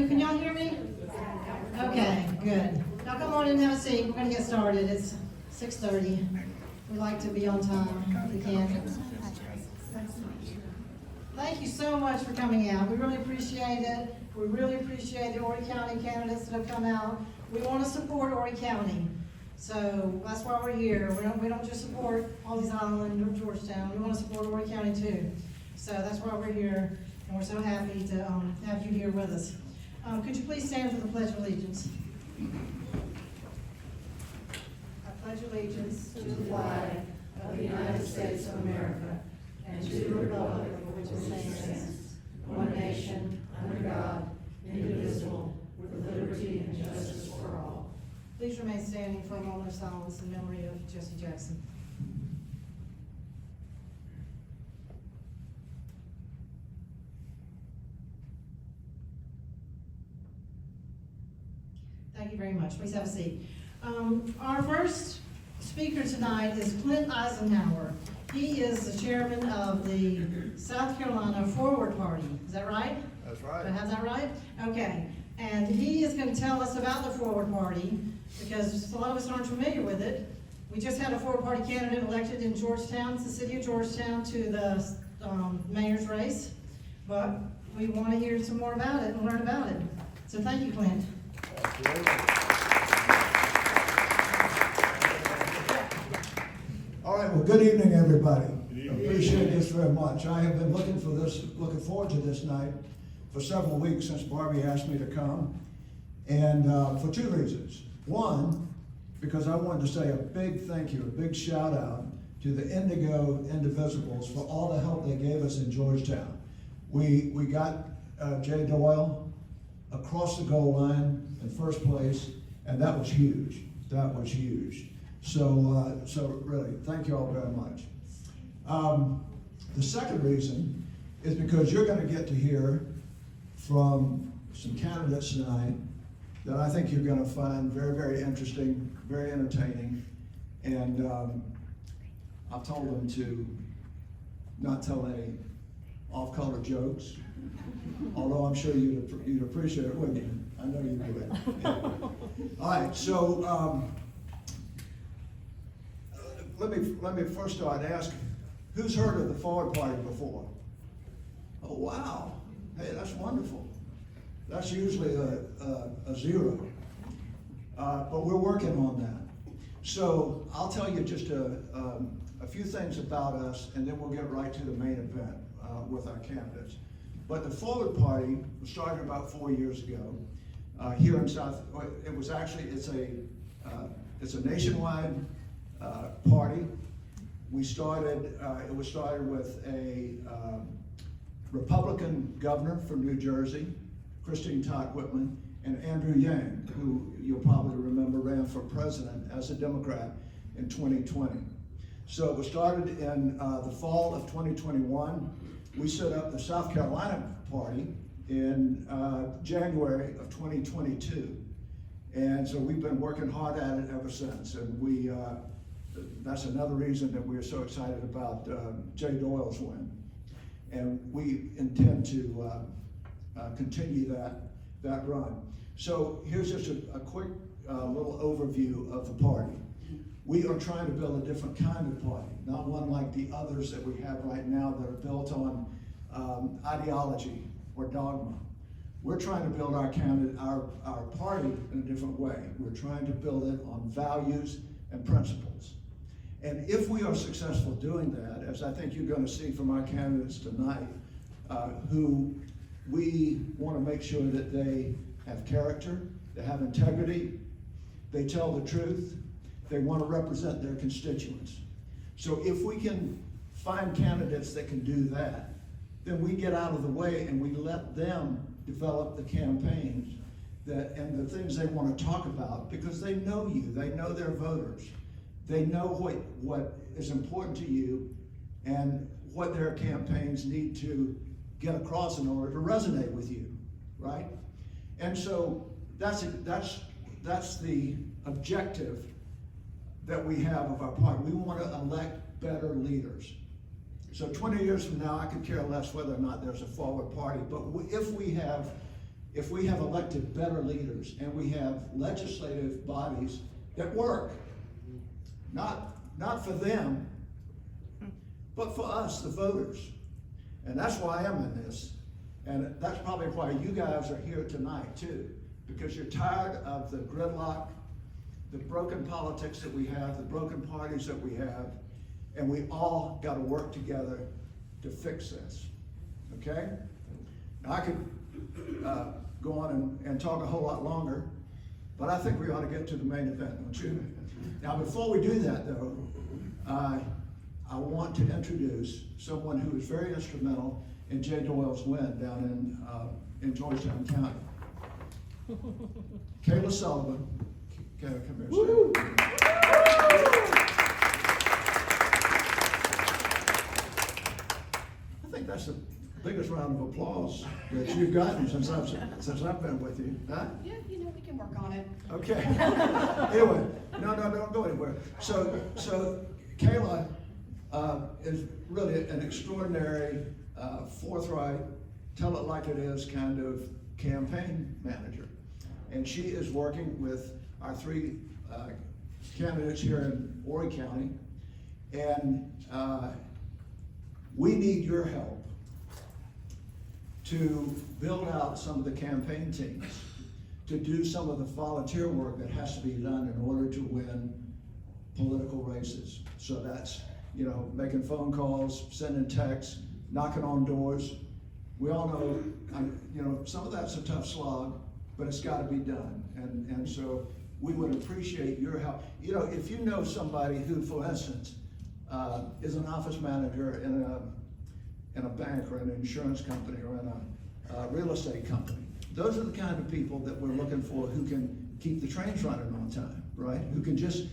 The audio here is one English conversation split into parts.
you. Can y'all hear me? Okay, good. Now come on in and have a seat. We're going to get started. It's 6:30. We like to be on time if we can. Thank you so much for coming out. We really appreciate it. We really appreciate the Horry County candidates that have come out. We want to support Horry County. So that's why we're here. We don't just support Halsey's Island or Georgetown. We want to support Horry County too. So that's why we're here, and we're so happy to have you here with us. Could you please stand for the Pledge of Allegiance? I pledge allegiance to the flag of the United States of America and to the republic for which it stands, one nation, under God, indivisible, with liberty and justice for all. Please remain standing for a moment of silence in memory of Jesse Jackson. Thank you very much. Please have a seat. Our first speaker tonight is Clint Eisenhower. He is the chairman of the South Carolina Forward Party. Is that right? That's right. Did I have that right? Okay. And he is going to tell us about the Forward Party because a lot of us aren't familiar with it. We just had a Forward Party candidate elected in Georgetown, it's the city of Georgetown, to the mayor's race. But we want to hear some more about it and learn about it. So thank you, Clint. All right, well, good evening, everybody. Appreciate this very much. I have been looking forward to this night for several weeks since Barbie asked me to come, and for two reasons. One, because I wanted to say a big thank you, a big shout out to the Indigo Indivisibles for all the help they gave us in Georgetown. We got Jay Doyle across the goal line in first place, and that was huge. That was huge. So really, thank you all very much. The second reason is because you're going to get to hear from some candidates tonight that I think you're going to find very, very interesting, very entertaining, and I've told them to not tell any off-color jokes, although I'm sure you'd appreciate it, wouldn't you? I know you would. Yeah. All right, so let me first start and ask, who's heard of the Forward Party before? Oh, wow. Hey, that's wonderful. That's usually a zero. But we're working on that. So I'll tell you just a few things about us, and then we'll get right to the main event with our candidates. But the Forward Party was started about 4 years ago here in South. It's a nationwide party. It was started with a Republican governor from New Jersey, Christine Todd Whitman, and Andrew Yang, who you'll probably remember ran for president as a Democrat in 2020. So it was started in the fall of 2021. We set up the South Carolina Party in January of 2022. And so we've been working hard at it ever since. And that's another reason that we're so excited about Jay Doyle's win. And we intend to continue that run. So here's just a quick little overview of the party. We are trying to build a different kind of party, not one like the others that we have right now that are built on ideology or dogma. We're trying to build our party in a different way. We're trying to build it on values and principles. And if we are successful doing that, as I think you're going to see from our candidates tonight, who we want to make sure that they have character, they have integrity, they tell the truth, they want to represent their constituents. So if we can find candidates that can do that, then we get out of the way and we let them develop the campaigns and the things they want to talk about, because they know you, they know their voters, they know what is important to you and what their campaigns need to get across in order to resonate with you, right? And so that's the objective that we have of our party. We want to elect better leaders. So 20 years from now, I could care less whether or not there's a forward party, but if if we have elected better leaders and we have legislative bodies that work, not for them, but for us, the voters. And that's why I'm in this. And that's probably why you guys are here tonight too, because you're tired of the gridlock, the broken politics that we have, the broken parties that we have, and we all got to work together to fix this, okay? Now I could go on and talk a whole lot longer, but I think we ought to get to the main event, don't you? Now before we do that though, I want to introduce someone who was very instrumental in Jay Doyle's win down in Georgetown County. Kayla Sullivan. Kayla, come here. Woo! I think that's the biggest round of applause that you've gotten since I've been with you. Huh? Yeah, we can work on it. Okay. Anyway, no, don't go anywhere. So Kayla is really an extraordinary, forthright, tell it like it is kind of campaign manager. And she is working with our three candidates here in Horry County. And we need your help to build out some of the campaign teams, to do some of the volunteer work that has to be done in order to win political races. So that's, making phone calls, sending texts, knocking on doors. We all know, some of that's a tough slog, but it's got to be done. And so we would appreciate your help. If you know somebody who, for instance, is an office manager in a bank or an insurance company or in a real estate company, those are the kind of people that we're looking for who can keep the trains running on time, right? Who can just,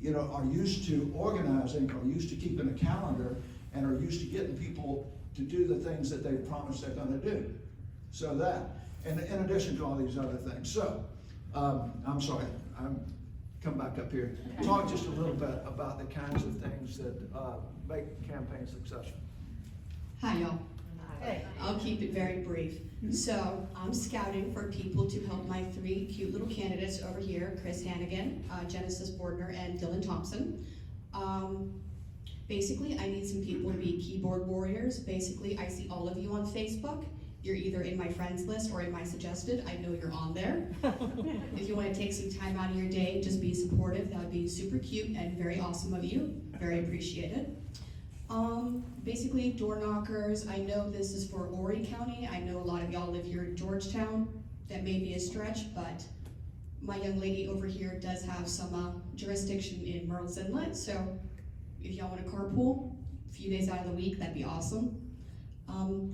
are used to organizing, are used to keeping a calendar, and are used to getting people to do the things that they promised they're gonna do. So that, and in addition to all these other things. So, I'm sorry, come back up here. Talk just a little bit about the kinds of things that make campaigns successful. Hi, y'all. Hey. I'll keep it very brief. So I'm scouting for people to help my three cute little candidates over here, Chris Hannigan, Genesis Bordner, and Dylan Thompson. Basically, I need some people to be keyboard warriors. Basically, I see all of you on Facebook. You're either in my friends list or in my suggested. I know you're on there. If you want to take some time out of your day, just be supportive. That would be super cute and very awesome of you. Very appreciated. Basically, door knockers. I know this is for Horry County. I know a lot of y'all live here in Georgetown. That may be a stretch, but my young lady over here does have some jurisdiction in Merle's Inlet. So if y'all want to carpool a few days out of the week, that'd be awesome.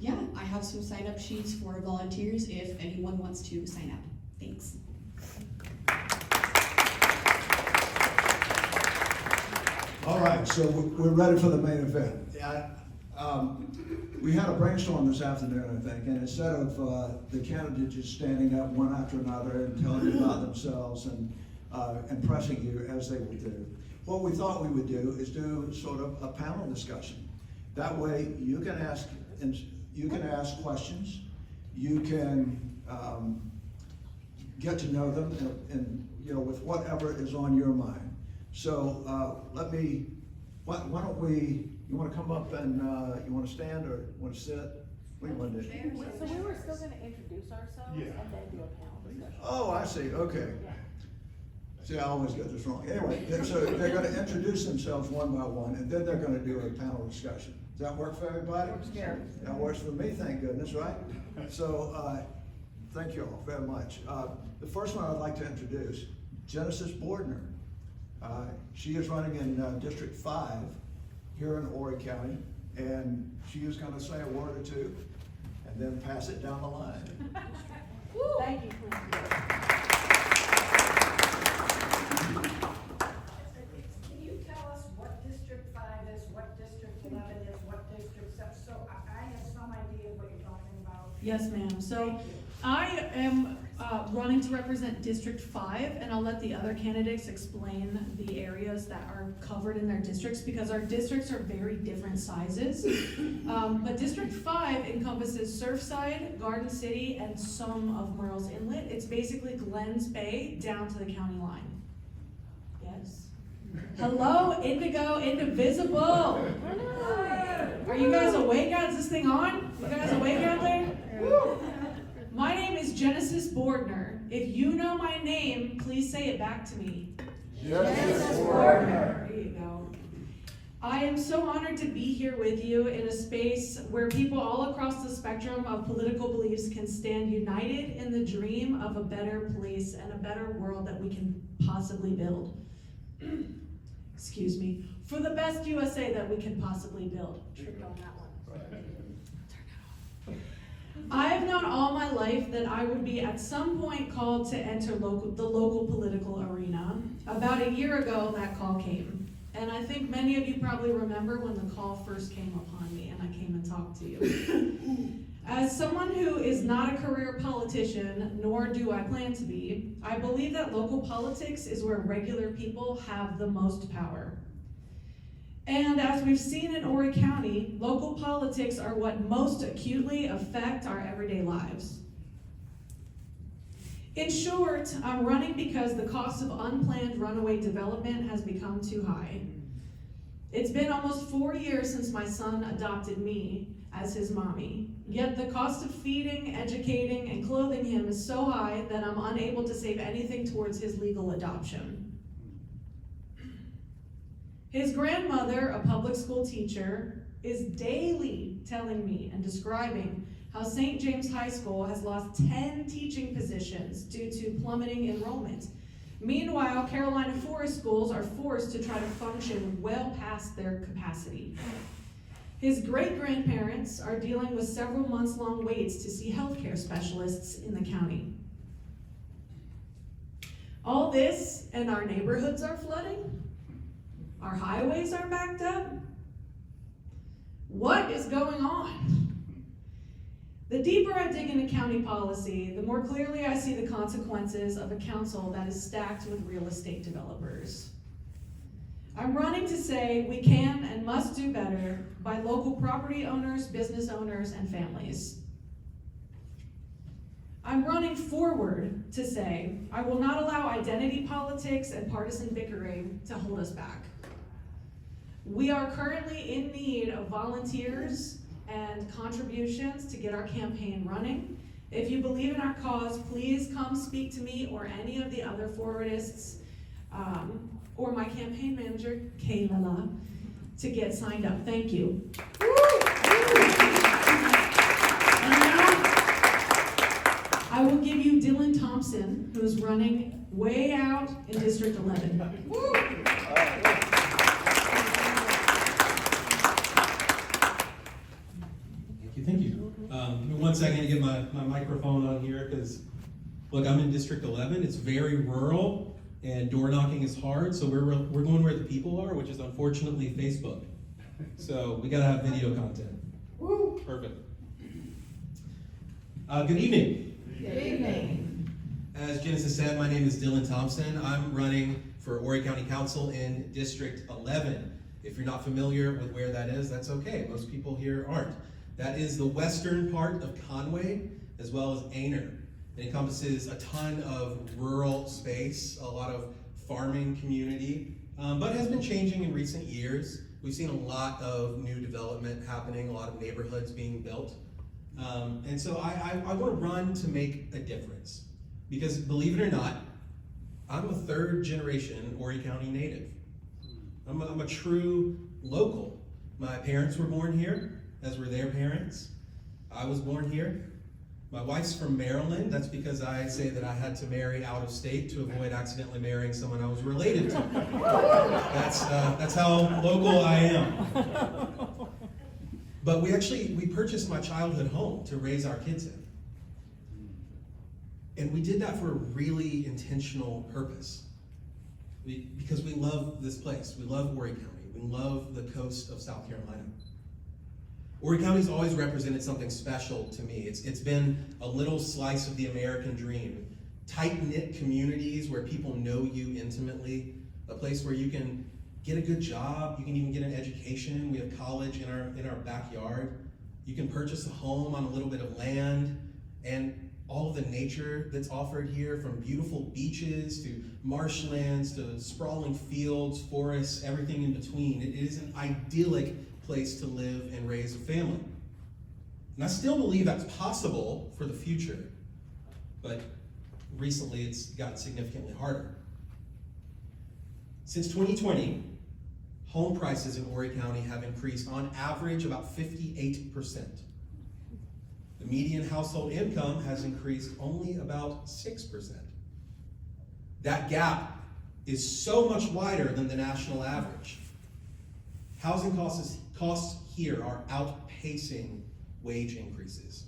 Yeah, I have some sign-up sheets for volunteers if anyone wants to sign up. Thanks. All right, so we're ready for the main event. We had a brainstorm this afternoon, I think, and instead of the candidates just standing up one after another and telling you about themselves and pressing you as they would do, what we thought we would do is do sort of a panel discussion. That way, you can ask questions, you can get to know them, and with whatever is on your mind. So why don't we? You want to come up and you want to stand or want to sit? What do you want to do? So we were still gonna introduce ourselves and then do a panel discussion. Oh, I see. Okay. Yeah. See, I always get this wrong. Anyway, so they're going to introduce themselves one by one, and then they're going to do a panel discussion. Does that work for everybody? Works good. That works for me, thank goodness, right? So, thank you all very much. The first one I'd like to introduce, Genesis Bordner. She is running in District 5 here in Horry County, and she is going to say a word or two, and then pass it down the line. Thank you. Can you tell us what District 5 is, what District 11 is, what District 7? So I have some idea of what you're talking about. Yes, ma'am. So I am running to represent District 5, and I'll let the other candidates explain the areas that are covered in their districts, because our districts are very different sizes. But District 5 encompasses Surfside, Garden City, and some of Murrells Inlet. It's basically Glens Bay down to the county line. Yes? Hello, Indigo, Indivisible! Are you guys awake out? Is this thing on? You guys awake out there? My name is Genesis Bordner. If you know my name, please say it back to me. Genesis Bordner. There you go. I am so honored to be here with you in a space where people all across the spectrum of political beliefs can stand united in the dream of a better place and a better world that we can possibly build. Excuse me. For the best USA that we can possibly build. Tripped on that one. I have known all my life that I would be at some point called to enter the local political arena. About a year ago, that call came. And I think many of you probably remember when the call first came upon me and I came and talked to you. As someone who is not a career politician, nor do I plan to be, I believe that local politics is where regular people have the most power. And as we've seen in Horry County, local politics are what most acutely affect our everyday lives. In short, I'm running because the cost of unplanned runaway development has become too high. It's been almost 4 years since my son adopted me as his mommy, yet the cost of feeding, educating, and clothing him is so high that I'm unable to save anything towards his legal adoption. His grandmother, a public school teacher, is daily telling me and describing how St. James High School has lost 10 teaching positions due to plummeting enrollment. Meanwhile, Carolina Forest schools are forced to try to function well past their capacity. His great-grandparents are dealing with several months-long waits to see healthcare specialists in the county. All this, and our neighborhoods are flooding? Our highways are backed up? What is going on? The deeper I dig into county policy, the more clearly I see the consequences of a council that is stacked with real estate developers. I'm running to say we can and must do better by local property owners, business owners, and families. I'm running forward to say I will not allow identity politics and partisan bickering to hold us back. We are currently in need of volunteers and contributions to get our campaign running. If you believe in our cause, please come speak to me or any of the other forwardists or my campaign manager, Kayla, to get signed up. Thank you. And now, I will give you Dylan Thompson, who's running way out in District 11. Woo! Thank you. Give me 1 second to get my microphone on here, because look, I'm in District 11. It's very rural and door knocking is hard, so we're going where the people are, which is unfortunately Facebook. So we gotta have video content. Woo! Perfect. Good evening. Good evening. As Genesis said, my name is Dylan Thompson. I'm running for Horry County Council in District 11. If you're not familiar with where that is, that's okay. Most people here aren't. That is the western part of Conway, as well as Aner. It encompasses a ton of rural space, a lot of farming community, but has been changing in recent years. We've seen a lot of new development happening, a lot of neighborhoods being built. And so I want to run to make a difference. Because believe it or not, I'm a third generation Horry County native. I'm a true local. My parents were born here, as were their parents. I was born here. My wife's from Maryland. That's because I say that I had to marry out of state to avoid accidentally marrying someone I was related to. That's how local I am. But we purchased my childhood home to raise our kids in. And we did that for a really intentional purpose. Because we love this place. We love Horry County. We love the coast of South Carolina. Horry County's always represented something special to me. It's been a little slice of the American dream. Tight-knit communities where people know you intimately, a place where you can get a good job, you can even get an education. We have college in our backyard. You can purchase a home on a little bit of land, and all of the nature that's offered here, from beautiful beaches to marshlands to sprawling fields, forests, everything in between. It is an idyllic place to live and raise a family. And I still believe that's possible for the future, but recently it's gotten significantly harder. Since 2020, home prices in Horry County have increased on average about 58%. The median household income has increased only about 6%. That gap is so much wider than the national average. Housing costs here are outpacing wage increases.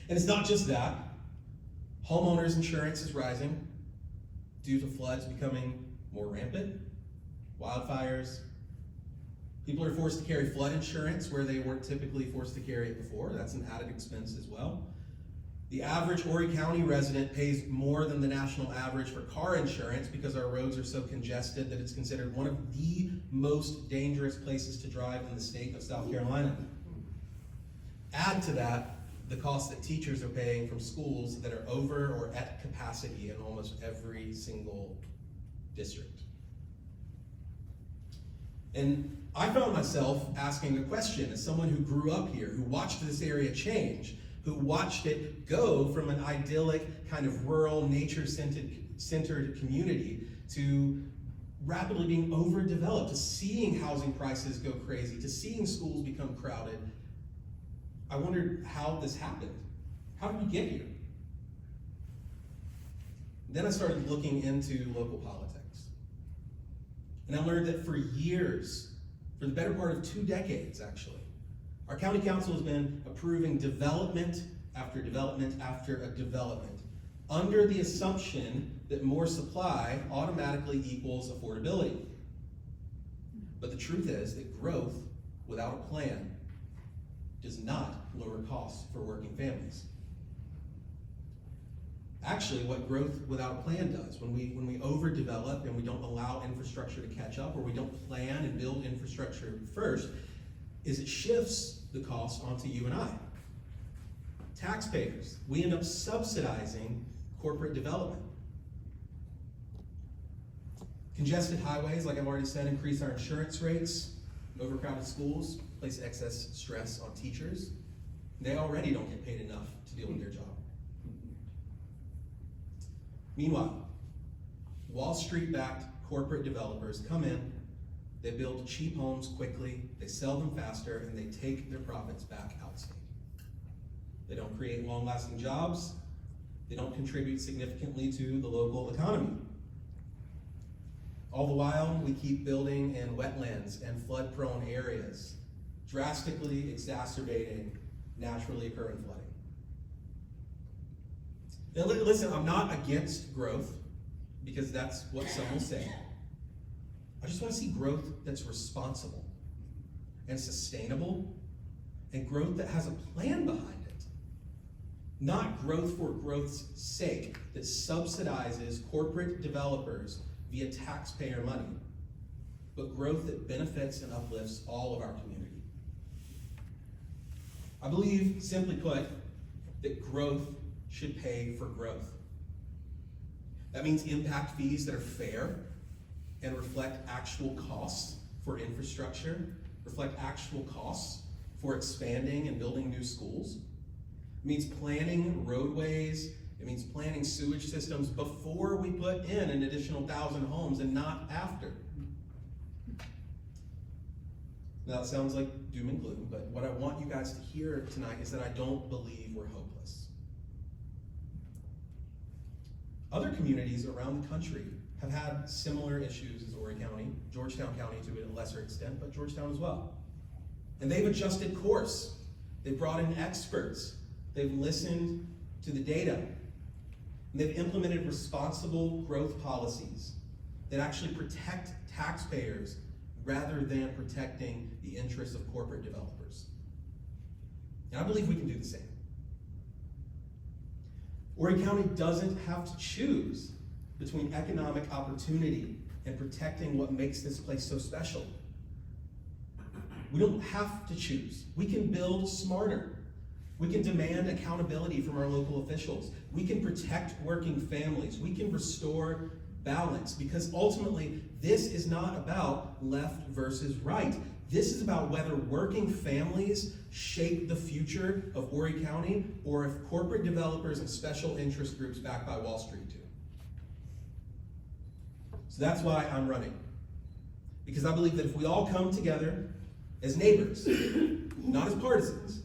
And it's not just that. Homeowners insurance is rising due to floods becoming more rampant, wildfires. People are forced to carry flood insurance where they weren't typically forced to carry it before. That's an added expense as well. The average Horry County resident pays more than the national average for car insurance because our roads are so congested that it's considered one of the most dangerous places to drive in the state of South Carolina. Add to that the cost that teachers are paying from schools that are over or at capacity in almost every single district. And I found myself asking a question as someone who grew up here, who watched this area change, who watched it go from an idyllic, kind of rural, nature-centered community to rapidly being overdeveloped, to seeing housing prices go crazy, to seeing schools become crowded. I wondered how this happened. How did we get here? Then I started looking into local politics. And I learned that for years, for the better part of 2 decades actually, our county council has been approving development after development after a development under the assumption that more supply automatically equals affordability. But the truth is that growth without a plan does not lower costs for working families. Actually, what growth without a plan does, when we overdevelop and we don't allow infrastructure to catch up, or we don't plan and build infrastructure first, is it shifts the cost onto you and I. Taxpayers, we end up subsidizing corporate development. Congested highways, like I've already said, increase our insurance rates. Overcrowded schools place excess stress on teachers. They already don't get paid enough to deal with their job. Meanwhile, Wall Street-backed corporate developers come in, they build cheap homes quickly, they sell them faster, and they take their profits back outstate. They don't create long-lasting jobs, they don't contribute significantly to the local economy. All the while, we keep building in wetlands and flood-prone areas, drastically exacerbating naturally occurring flooding. Now listen, I'm not against growth, because that's what some will say. I just want to see growth that's responsible and sustainable, and growth that has a plan behind it. Not growth for growth's sake that subsidizes corporate developers via taxpayer money, but growth that benefits and uplifts all of our community. I believe, simply put, that growth should pay for growth. That means impact fees that are fair and reflect actual costs for infrastructure, reflect actual costs for expanding and building new schools. It means planning roadways. It means planning sewage systems before we put in an additional 1,000 homes and not after. Now, it sounds like doom and gloom, but what I want you guys to hear tonight is that I don't believe we're hopeless. Other communities around the country have had similar issues as Horry County, Georgetown County to a lesser extent, but Georgetown as well. And they've adjusted course. They've brought in experts. They've listened to the data. And they've implemented responsible growth policies that actually protect taxpayers rather than protecting the interests of corporate developers. And I believe we can do the same. Horry County doesn't have to choose between economic opportunity and protecting what makes this place so special. We don't have to choose. We can build smarter. We can demand accountability from our local officials. We can protect working families. We can restore balance, because ultimately this is not about left versus right. This is about whether working families shape the future of Horry County or if corporate developers and special interest groups backed by Wall Street do. So that's why I'm running. Because I believe that if we all come together as neighbors, not as partisans,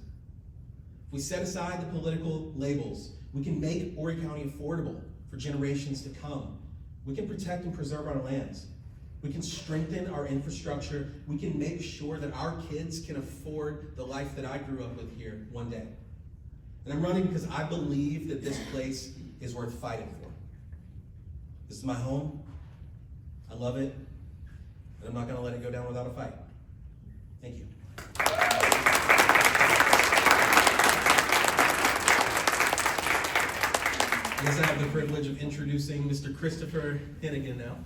if we set aside the political labels, we can make Horry County affordable for generations to come. We can protect and preserve our lands. We can strengthen our infrastructure. We can make sure that our kids can afford the life that I grew up with here one day. And I'm running because I believe that this place is worth fighting for. This is my home. I love it. And I'm not going to let it go down without a fight. Thank you. I guess I have the privilege of introducing Mr. Christopher Hennigan now.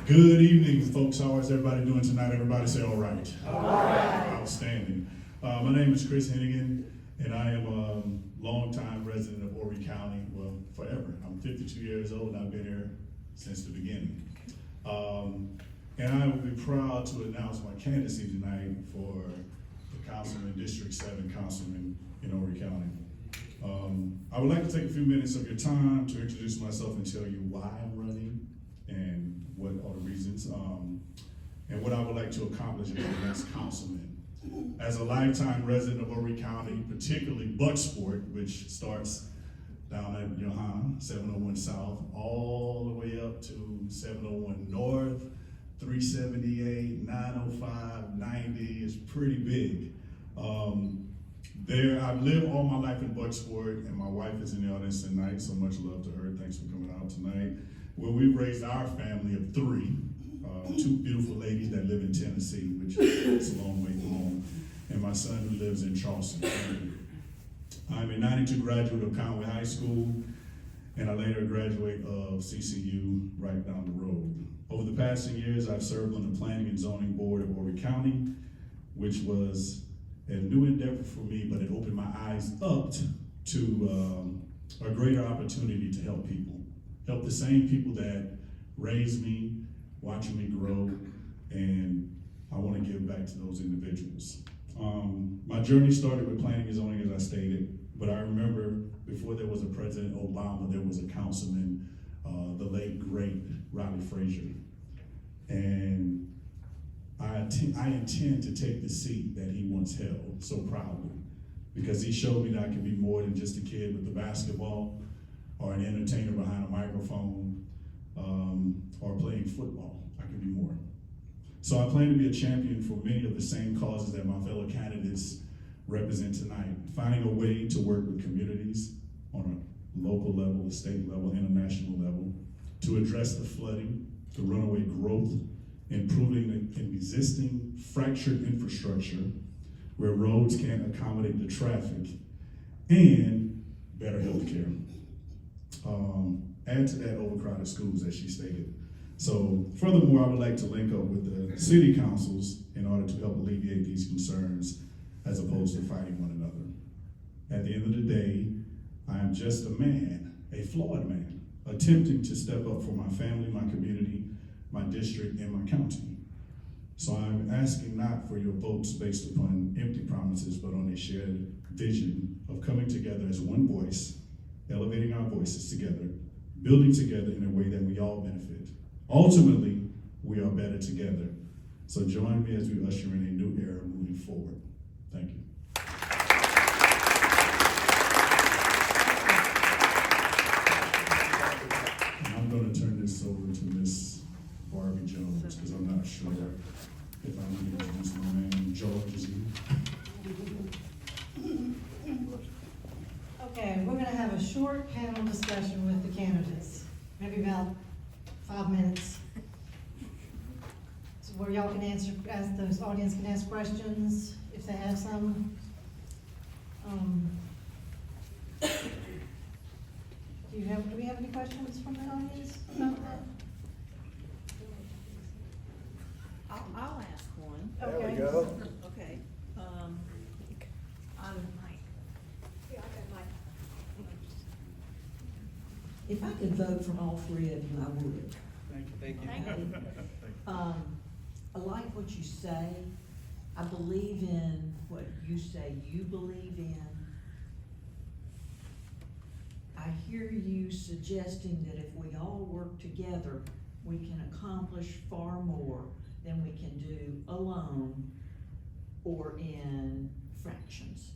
Good evening, folks. How is everybody doing tonight? Everybody say all right. All right. Outstanding. My name is Chris Hennigan, and I am a longtime resident of Horry County, well, forever. I'm 52 years old, and I've been here since the beginning. And I will be proud to announce my candidacy tonight for the councilman, District 7 councilman in Horry County. I would like to take a few minutes of your time to introduce myself and tell you why I'm running and what are the reasons, and what I would like to accomplish as the next councilman. As a lifetime resident of Horry County, particularly Bucksport, which starts down at Johanna, 701 South, all the way up to 701 North, 378, 905, 90 is pretty big. I've lived all my life in Bucksport, and my wife is in the audience tonight, so much love to her. Thanks for coming out tonight. Well, we've raised our family of 3, 2 beautiful ladies that live in Tennessee, which is a long way from home, and my son who lives in Charleston. I'm a 92 graduate of Conway High School, and I later a graduate of CCU right down the road. Over the past 10 years, I've served on the Planning and Zoning Board of Horry County, which was a new endeavor for me, but it opened my eyes up to a greater opportunity to help people. Help the same people that raised me, watching me grow, and I want to give back to those individuals. My journey started with planning and zoning, as I stated, but I remember before there was a President Obama, there was a councilman, the late, great Riley Frazier. And I intend to take the seat that he once held so proudly, because he showed me that I could be more than just a kid with the basketball, or an entertainer behind a microphone, or playing football. I can be more. So I plan to be a champion for many of the same causes that my fellow candidates represent tonight. Finding a way to work with communities on a local level, a state level, international level, to address the flooding, the runaway growth, improving the existing fractured infrastructure where roads can't accommodate the traffic, and better health care. Add to that overcrowded schools, as she stated. So furthermore, I would like to link up with the city councils in order to help alleviate these concerns as opposed to fighting one another. At the end of the day, I am just a man, a flawed man, attempting to step up for my family, my community, my district, and my county. So I'm asking not for your votes based upon empty promises, but on a shared vision of coming together as one voice, elevating our voices together, building together in a way that we all benefit. Ultimately, we are better together. So join me as we usher in a new era moving forward. Thank you. I'm going to turn this over to Miss Barbie Jones, because I'm not sure if I need to introduce my man. George is here. Okay, we're gonna have a short panel discussion with the candidates, maybe about 5 minutes. So where y'all can answer, as the audience can ask questions, if they have some. Do we have any questions from the audience about that? I'll ask one. There we Okay. go. Okay, if I could vote for all three of you, I would. Thank you. I like what you say. I believe in what you say you believe in. I hear you suggesting that if we all work together, we can accomplish far more than we can do alone or in fractions.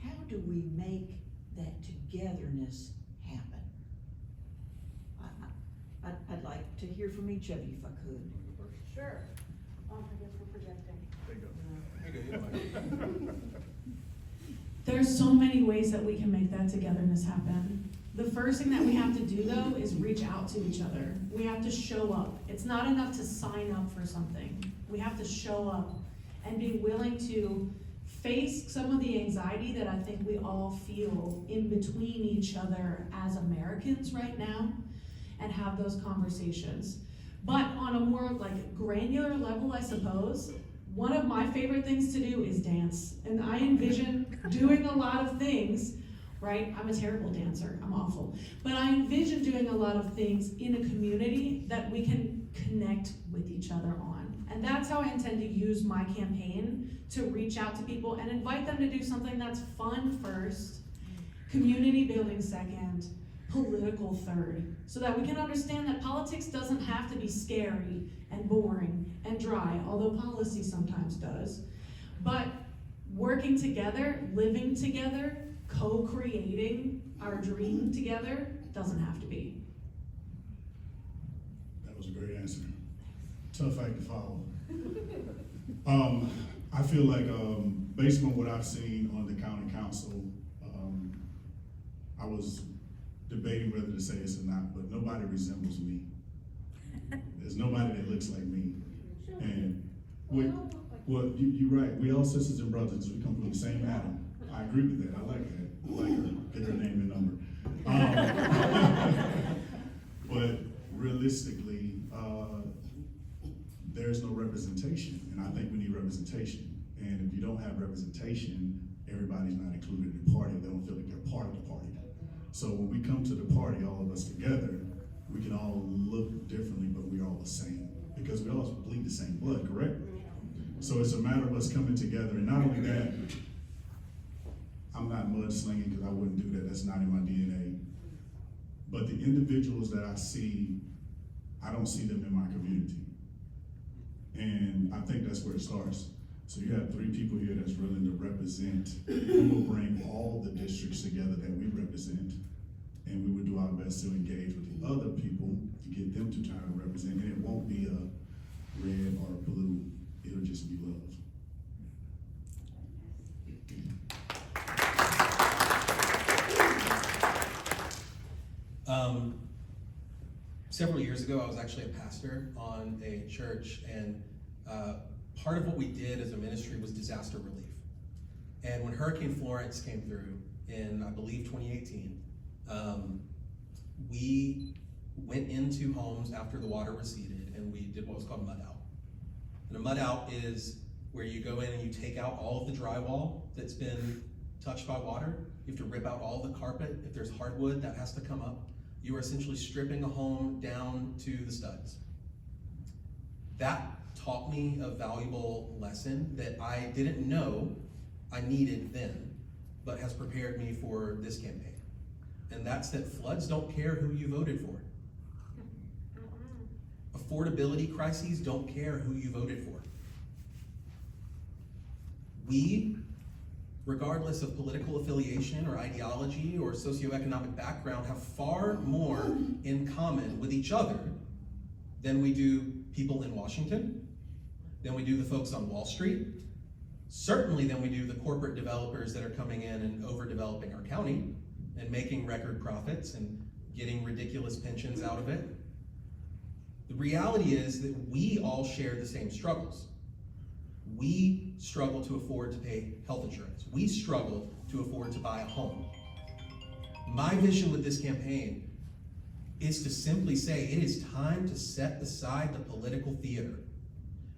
How do we make that togetherness happen? I'd like to hear from each of you if I could. Sure. I guess we're projecting. There's so many ways that we can make that togetherness happen. The first thing that we have to do though is reach out to each other. We have to show up. It's not enough to sign up for something. We have to show up and be willing to face some of the anxiety that I think we all feel in between each other as Americans right now and have those conversations. But on a more like granular level, I suppose, one of my favorite things to do is dance. And I envision doing a lot of things, right? I'm a terrible dancer, I'm awful. But I envision doing a lot of things in a community that we can connect with each other on. And that's how I intend to use my campaign to reach out to people and invite them to do something that's fun first, community building second, political third, so that we can understand that politics doesn't have to be scary and boring and dry, although policy sometimes does. But working together, living together, co-creating our dream together doesn't have to be. That was a great answer. Tough act to follow. I feel like, based on what I've seen on the county council, I was debating whether to say this or not, but nobody resembles me. There's nobody that looks like me. And you're right. We all sisters and brothers. We come from the same Adam. I agree with that. I like that. I like her. Get her name and number. But realistically, there's no representation, and I think we need representation. And if you don't have representation, everybody's not included in the party. They don't feel like they're part of the party. So when we come to the party, all of us together, we can all look differently, but we're all the same because we all bleed the same blood, correct? So it's a matter of us coming together, and not only that, I'm not mudslinging because I wouldn't do that. That's not in my DNA. But the individuals that I see, I don't see them in my community. And I think that's where it starts. So you have three people here that's willing to represent. We will bring all the districts together that we represent, and we will do our best to engage with the other people to get them to try to represent. And it won't be a red or a blue, it'll just be love. Several years ago, I was actually a pastor on a church, and part of what we did as a ministry was disaster relief. And when Hurricane Florence came through in, I believe, 2018, we went into homes after the water receded, and we did what was called a mud out. And a mud out is where you go in and you take out all of the drywall that's been touched by water. You have to rip out all the carpet. If there's hardwood, that has to come up. You are essentially stripping a home down to the studs. That taught me a valuable lesson that I didn't know I needed then, but has prepared me for this campaign. And that's that floods don't care who you voted for. Affordability crises don't care who you voted for. We, regardless of political affiliation or ideology or socioeconomic background, have far more in common with each other than we do people in Washington, than we do the folks on Wall Street, certainly than we do the corporate developers that are coming in and overdeveloping our county, and making record profits and getting ridiculous pensions out of it. The reality is that we all share the same struggles. We struggle to afford to pay health insurance. We struggle to afford to buy a home. My vision with this campaign is to simply say it is time to set aside the political theater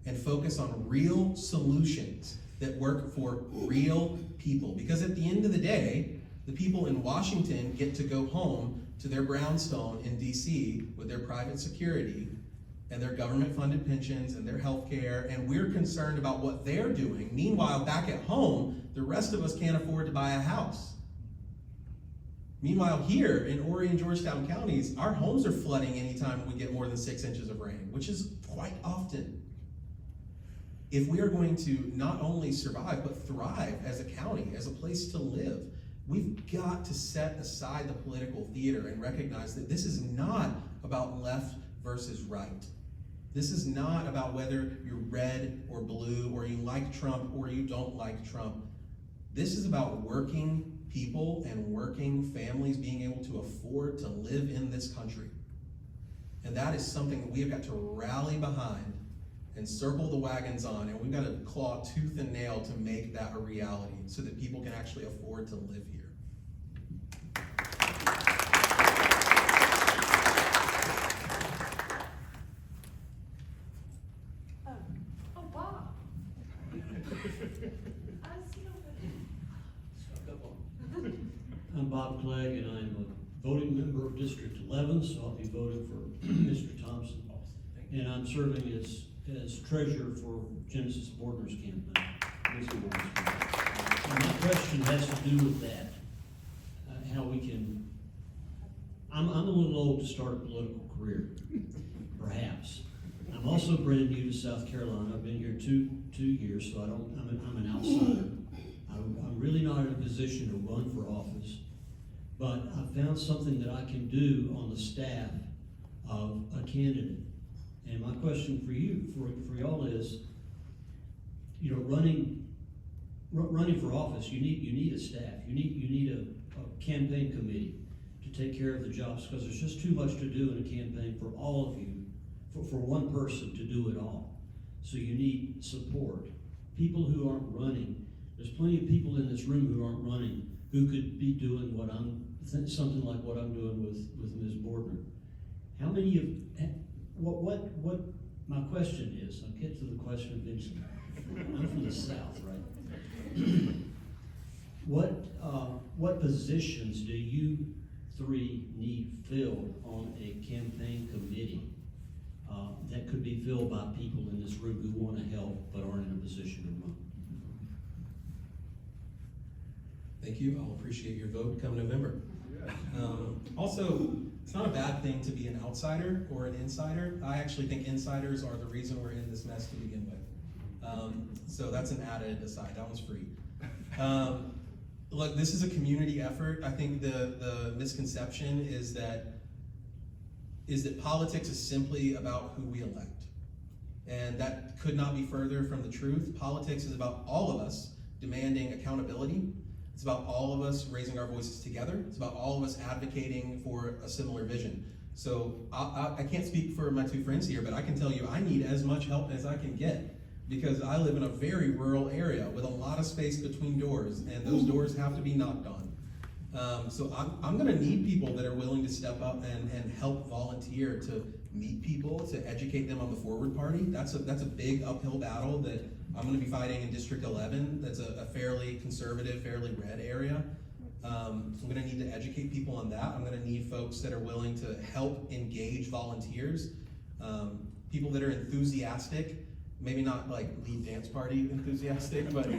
and focus on real solutions that work for real people. Because at the end of the day, the people in Washington get to go home to their brownstone in DC with their private security and their government-funded pensions and their health care, and we're concerned about what they're doing. Meanwhile, back at home, the rest of us can't afford to buy a house. Meanwhile, here in Horry and Georgetown counties, our homes are flooding anytime we get more than 6 inches of rain, which is quite often. If we are going to not only survive, but thrive as a county, as a place to live, we've got to set aside the political theater and recognize that this is not about left versus right. This is not about whether you're red or blue, or you like Trump or you don't like Trump. This is about working people and working families being able to afford to live in this country. And that is something that we have got to rally behind and circle the wagons on, and we've got to claw tooth and nail to make that a reality so that people can actually afford to live here. Oh, Bob. I see over there. I'm Bob Clegg, and I'm a voting member of District 11, so I'll be voting for Mr. Thompson. And I'm serving as treasurer for Genesis Borders campaign. And my question has to do with that, how we can, I'm a little old to start a political career, perhaps. I'm also brand new to South Carolina. I've been here two years, so I'm an outsider. I'm really not in a position to run for office, but I found something that I can do on the staff of a candidate. And my question for you, for y'all is, you know, running for office, you need a staff. You need a campaign committee to take care of the jobs, because there's just too much to do in a campaign for all of you, for one person to do it all. So you need support. People who aren't running, there's plenty of people in this room who aren't running who could be doing something like what I'm doing with Ms. Bordner. How many of, what my question is, I'll get to the question eventually. I'm from the South, right? What positions do you three need filled on a campaign committee that could be filled by people in this room who want to help but aren't in a position to run? Thank you. I'll appreciate your vote come November. Also, it's not a bad thing to be an outsider or an insider. I actually think insiders are the reason we're in this mess to begin with. So that's an added aside. That one's free. Look, this is a community effort. I think the misconception is that politics is simply about who we elect. And that could not be further from the truth. Politics is about all of us demanding accountability. It's about all of us raising our voices together. It's about all of us advocating for a similar vision. So I can't speak for my two friends here, but I can tell you I need as much help as I can get, because I live in a very rural area with a lot of space between doors, and those doors have to be knocked on. So I'm gonna need people that are willing to step up and help volunteer to meet people, to educate them on the Forward Party. That's a big uphill battle that I'm gonna be fighting in District 11. That's a fairly conservative, fairly red area. I'm gonna need to educate people on that. I'm gonna need folks that are willing to help engage volunteers, people that are enthusiastic, maybe not like lead dance party enthusiastic, but you're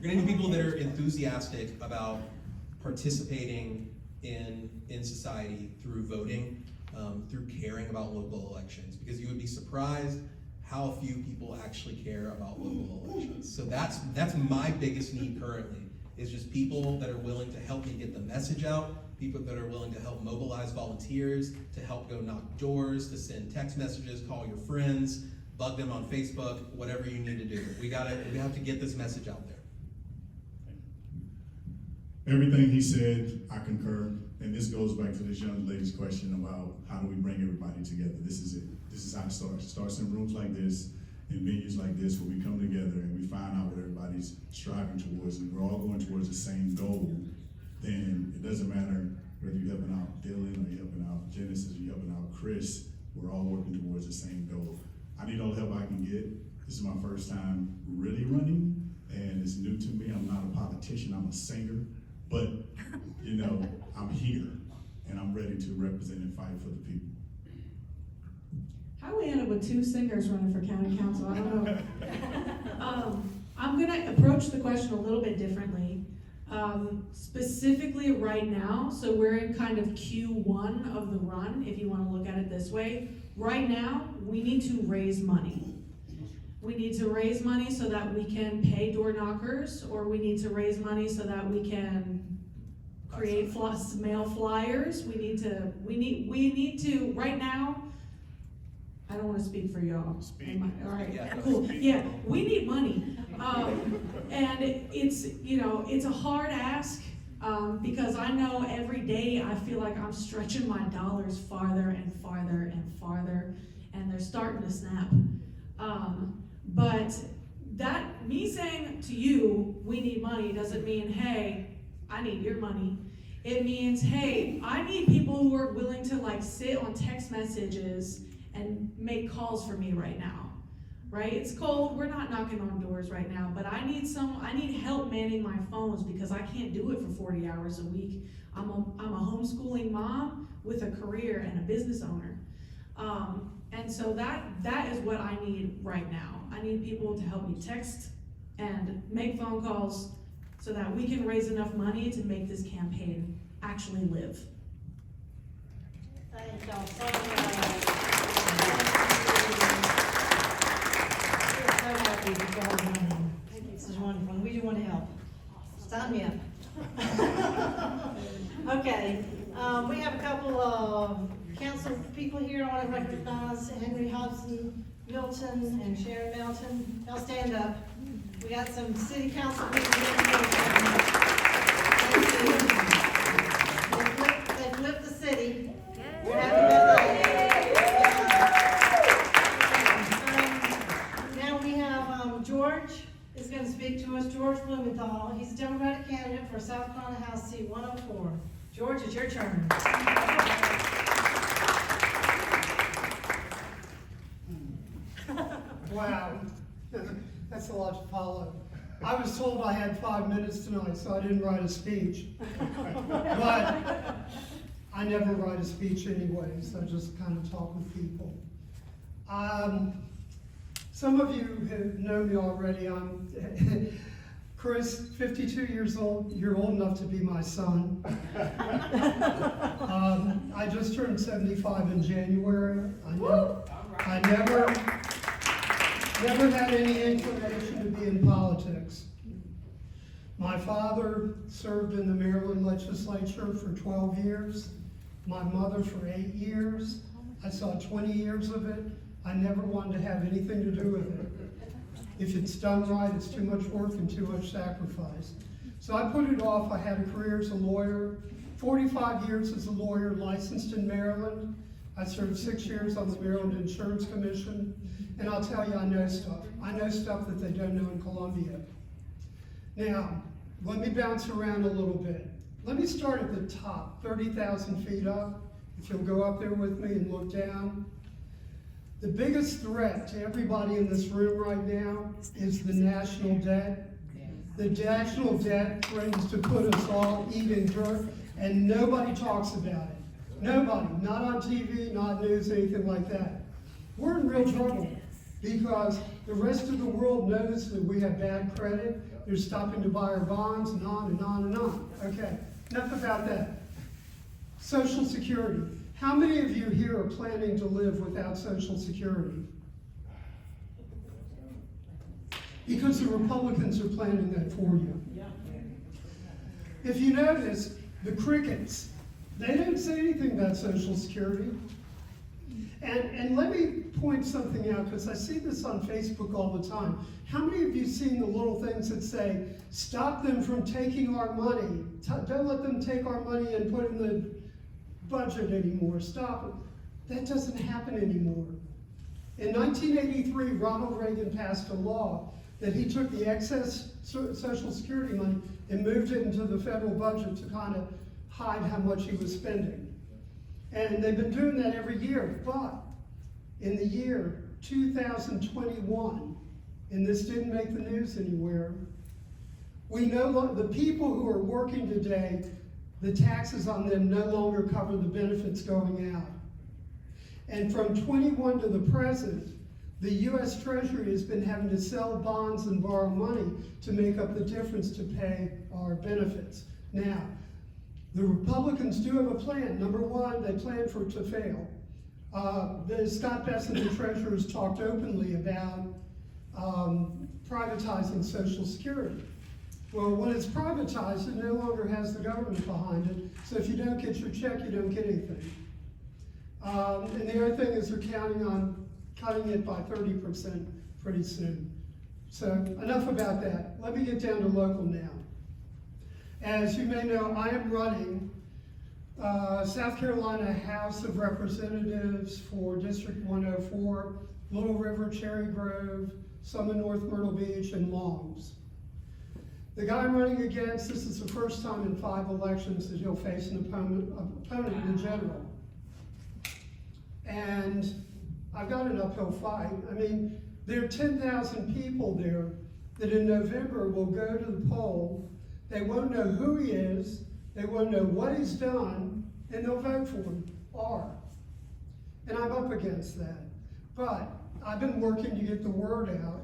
gonna need people that are enthusiastic about participating in society through voting, through caring about local elections, because you would be surprised how few people actually care about local elections. So that's my biggest need currently, is just people that are willing to help me get the message out, people that are willing to help mobilize volunteers, to help go knock doors, to send text messages, call your friends, bug them on Facebook, whatever you need to do. We have to get this message out there. Everything he said, I concur, and this goes back to this young lady's question about how do we bring everybody together. This is it. This is how it starts. It starts in rooms like this, in venues like this, where we come together and we find out what everybody's striving towards, and we're all going towards the same goal. Then it doesn't matter whether you're helping out Dylan, or you're helping out Genesis, or you're helping out Chris, we're all working towards the same goal. I need all the help I can get. This is my first time really running, and it's new to me. I'm not a politician, I'm a singer, but you know, I'm here, and I'm ready to represent and fight for the people. How we ended with two singers running for county council, I don't know. I'm gonna approach the question a little bit differently. Specifically right now, so we're in kind of Q1 of the run, if you wanna look at it this way. Right now, we need to raise money. We need to raise money so that we can pay door knockers, or we need to raise money so that we can create mail flyers. We need to, right now, I don't wanna speak for y'all. All right, Yeah. cool. Yeah, we need money. And it's, you know, it's a hard ask, because I know every day I feel like I'm stretching my dollars farther and farther and farther, and they're starting to snap. But that, me saying to you, we need money, doesn't mean, hey, I need your money. It means, hey, I need people who are willing to like sit on text messages and make calls for me right now, right? It's cold, we're not knocking on doors right now, but I need help manning my phones because I can't do it for 40 hours a week. I'm a homeschooling mom with a career and a business owner. And so that is what I need right now. I need people to help me text and make phone calls so that we can raise enough money to make this campaign actually live. Thank y'all so much. We're so happy that y'all are running. This is wonderful. We do want to help. Sign me up. Okay, we have a couple of council people here. I want to recognize Henry Hobson Milton and Sharon Melton. Y'all stand up. We got some city council people here. They flipped the city. We're happy about that. Now we have George is going to speak to us. George Blumenthal. He's a Democratic candidate for South Carolina House seat 104. George, it's your turn. Wow, that's a lot to follow. I was told I had 5 minutes tonight, so I didn't write a speech. But I never write a speech anyway, so I just kind of talk with people. Some of you who know me already. I'm Chris, 52 years old. You're old enough to be my son. I just turned 75 in January. I never had any inclination to be in politics. My father served in the Maryland legislature for 12 years, my mother for 8 years. I saw 20 years of it. I never wanted to have anything to do with it. If it's done right, it's too much work and too much sacrifice. So I put it off. I had a career as a lawyer, 45 years as a lawyer, licensed in Maryland. I served 6 years on the Maryland Insurance Commission. And I'll tell you, I know stuff. I know stuff that they don't know in Columbia. Now, let me bounce around a little bit. Let me start at the top, 30,000 feet up. If you'll go up there with me and look down. The biggest threat to everybody in this room right now is the national debt. The national debt threatens to put us all eating dirt, and nobody talks about it. Nobody, not on TV, not news, anything like that. We're in real trouble because the rest of the world knows that we have bad credit. They're stopping to buy our bonds and on and on and on. Okay, enough about that. Social Security. How many of you here are planning to live without Social Security? Because the Republicans are planning that for you. If you notice, the crickets, they don't say anything about Social Security. And let me point something out, because I see this on Facebook all the time. How many of you seen the little things that say, stop them from taking our money? Don't let them take our money and put it in the budget anymore. Stop it. That doesn't happen anymore. In 1983, Ronald Reagan passed a law that he took the excess Social Security money and moved it into the federal budget to kind of hide how much he was spending. And they've been doing that every year, but in the year 2021, and this didn't make the news anywhere, we know the people who are working today, the taxes on them no longer cover the benefits going out. And from 21 to the present, the US Treasury has been having to sell bonds and borrow money to make up the difference to pay our benefits. Now, the Republicans do have a plan. Number one, they plan for it to fail. Scott Bessent, the treasurer, has talked openly about privatizing Social Security. Well, when it's privatized, it no longer has the government behind it, so if you don't get your check, you don't get anything. And the other thing is they're counting on cutting it by 30% pretty soon. So enough about that. Let me get down to local now. As you may know, I am running South Carolina House of Representatives for District 104, Little River, Cherry Grove, some in North Myrtle Beach, and Longs. The guy I'm running against, this is the first time in 5 elections that he'll face an opponent in general. And I've got an uphill fight. I mean, there are 10,000 people there that in November will go to the poll. They won't know who he is, they won't know what he's done, and they'll vote for him, and I'm up against that. But I've been working to get the word out.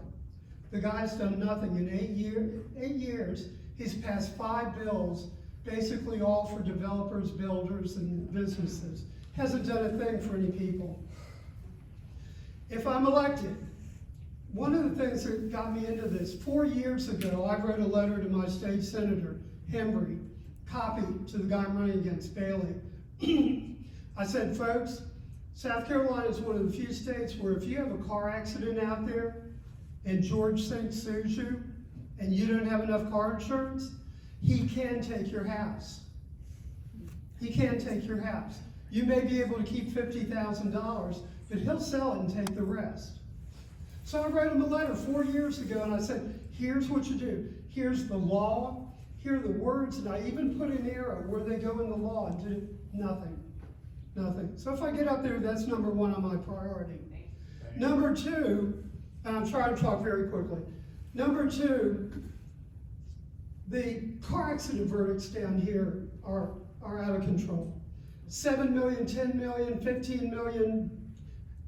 The guy's done nothing. In 8 years, he's passed 5 bills, basically all for developers, builders, and businesses. Hasn't done a thing for any people. If I'm elected, one of the things that got me into this, 4 years ago, I wrote a letter to my state senator, Hembry, copy to the guy I'm running against, Bailey. I said, folks, South Carolina is one of the few states where if you have a car accident out there and George Sink sues you and you don't have enough car insurance, he can take your house. He can take your house. You may be able to keep $50,000, but he'll sell it and take the rest. So I wrote him a letter 4 years ago, and I said, here's what you do. Here's the law, here are the words, and I even put an arrow where they go in the law, and did nothing, nothing. So if I get up there, that's number 1 on my priority. Number 2, and I'm trying to talk very quickly. Number 2, the car accident verdicts down here are out of control. 7 million, 10 million, 15 million.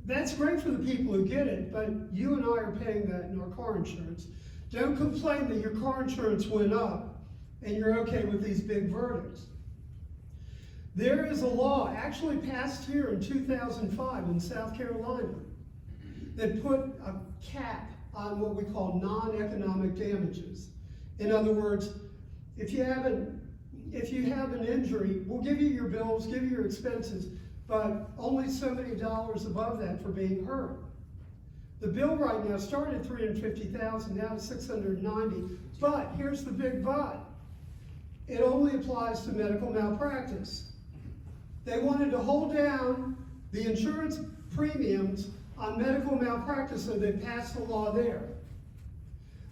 That's great for the people who get it, but you and I are paying that in our car insurance. Don't complain that your car insurance went up and you're okay with these big verdicts. There is a law actually passed here in 2005 in South Carolina that put a cap on what we call non-economic damages. In other words, if you have an injury, we'll give you your bills, give you your expenses, but only so many dollars above that for being hurt. The bill right now started at $350,000, now it's $690. But here's the big but. It only applies to medical malpractice. They wanted to hold down the insurance premiums on medical malpractice, so they passed the law there.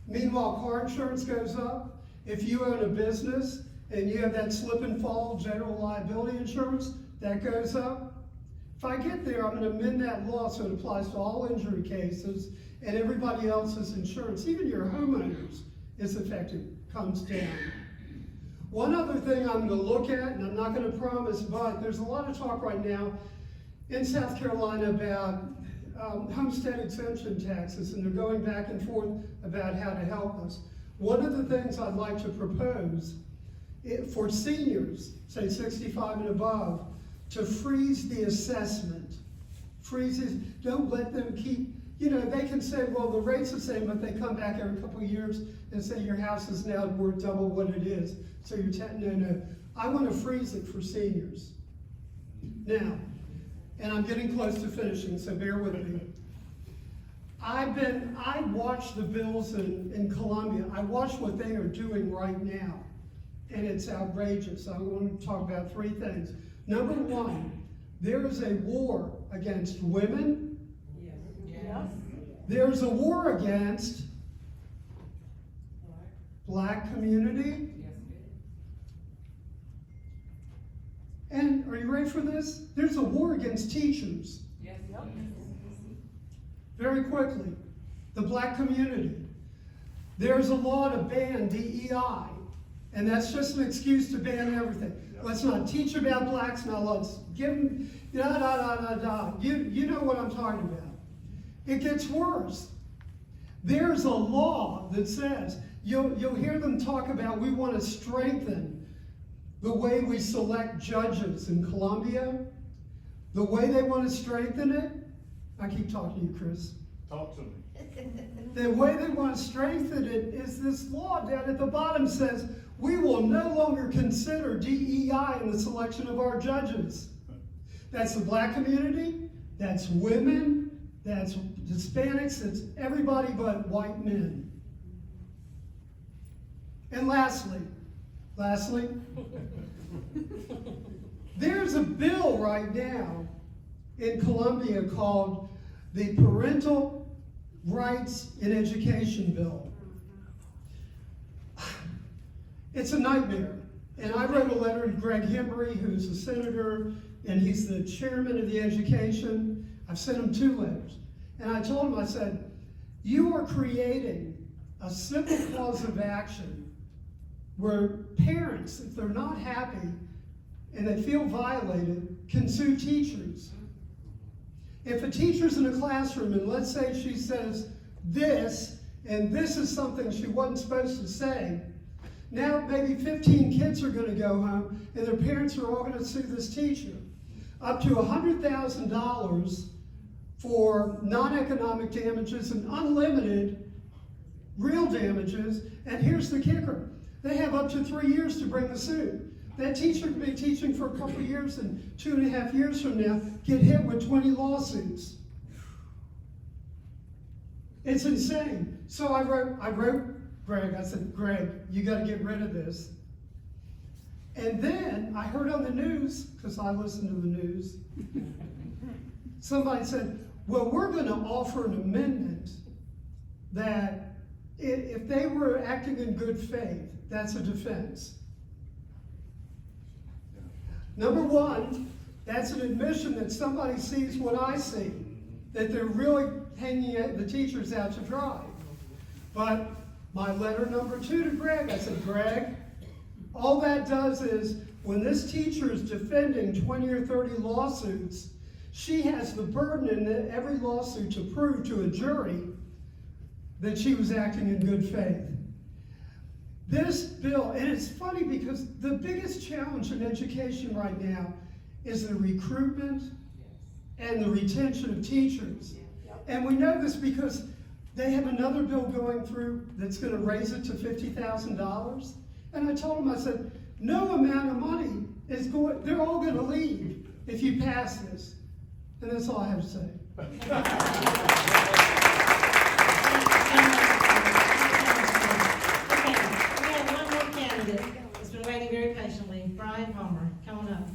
Meanwhile, car insurance goes up. If you own a business and you have that slip and fall general liability insurance, that goes up. If I get there, I'm going to amend that law so it applies to all injury cases and everybody else's insurance. Even your homeowners is affected, comes down. One other thing I'm going to look at, and I'm not going to promise, but there's a lot of talk right now in South Carolina about homestead exemption taxes, and they're going back and forth about how to help us. One of the things I'd like to propose for seniors, say 65 and above, to freeze the assessment. Don't let them keep, they can say, well, the rate's the same, but they come back every couple of years and say your house is now worth double what it is. So you're no. I want to freeze it for seniors. Now, and I'm getting close to finishing, so bear with me. I watched the bills in Colombia. I watched what they are doing right now, and it's outrageous. I want to talk about three things. Number one, there is a war against women. Yes. There's a war against Black community. And are you ready for this? There's a war against teachers. Yes. Very quickly, the Black community. There's a law to ban DEI, and that's just an excuse to ban everything. Let's not teach about Blacks, now let's give them, You know what I'm talking about. It gets worse. There's a law that says, you'll hear them talk about, we want to strengthen the way we select judges in Colombia. The way they want to strengthen it, I keep talking to you, Chris. Talk to me. The way they want to strengthen it is this law down at the bottom says, we will no longer consider DEI in the selection of our judges. That's the Black community, that's women, that's Hispanics, that's everybody but white men. And lastly, there's a bill right now in Colombia called the Parental Rights in Education Bill. It's a nightmare. And I wrote a letter to Greg Hemry, who's a senator, and he's the chairman of the education. I've sent him 2 letters. And I told him, I said, you are creating a simple cause of action where parents, if they're not happy and they feel violated, can sue teachers. If a teacher's in a classroom and let's say she says this, and this is something she wasn't supposed to say, now maybe 15 kids are going to go home and their parents are all going to sue this teacher. Up to $100,000 for non-economic damages and unlimited real damages. And here's the kicker. They have up to 3 years to bring the suit. That teacher could be teaching for a couple of years and 2.5 years from now get hit with 20 lawsuits. It's insane. So I wrote Greg, I said, Greg, you got to get rid of this. And then I heard on the news, because I listen to the news, somebody said, well, we're going to offer an amendment that if they were acting in good faith, that's a defense. Number one, that's an admission that somebody sees what I see, that they're really hanging the teachers out to dry. But my letter number 2 to Greg, I said, Greg, all that does is when this teacher is defending 20 or 30 lawsuits, she has the burden in every lawsuit to prove to a jury that she was acting in good faith. This bill, and it's funny because the biggest challenge in education right now is the recruitment and the retention of teachers. And we know this because they have another bill going through that's going to raise it to $50,000. And I told them, I said, no amount of money is going, they're all going to leave if you pass this. And that's all I have to say. Has been waiting very patiently. Brian Palmer, come on up.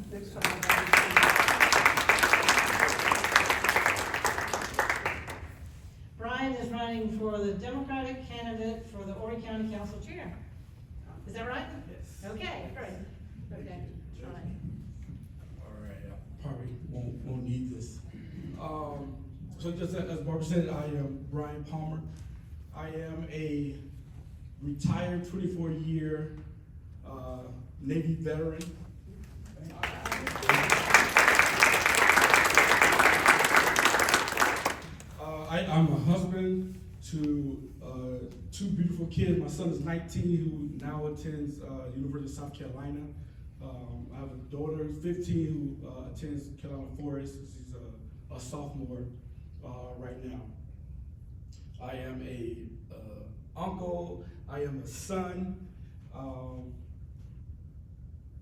Brian is running for the Democratic candidate for the Horry County Council Chair. Is that right? Yes. Okay, great. Okay, Brian. All right, I probably won't need this. So just as Barbara said, I am Brian Palmer. I am a retired 24-year Navy veteran. I'm a husband to 2 beautiful kids. My son is 19, who now attends University of South Carolina. I have a daughter, 15, who attends Carolina Forest. She's a sophomore right now. I am a uncle. I am a son.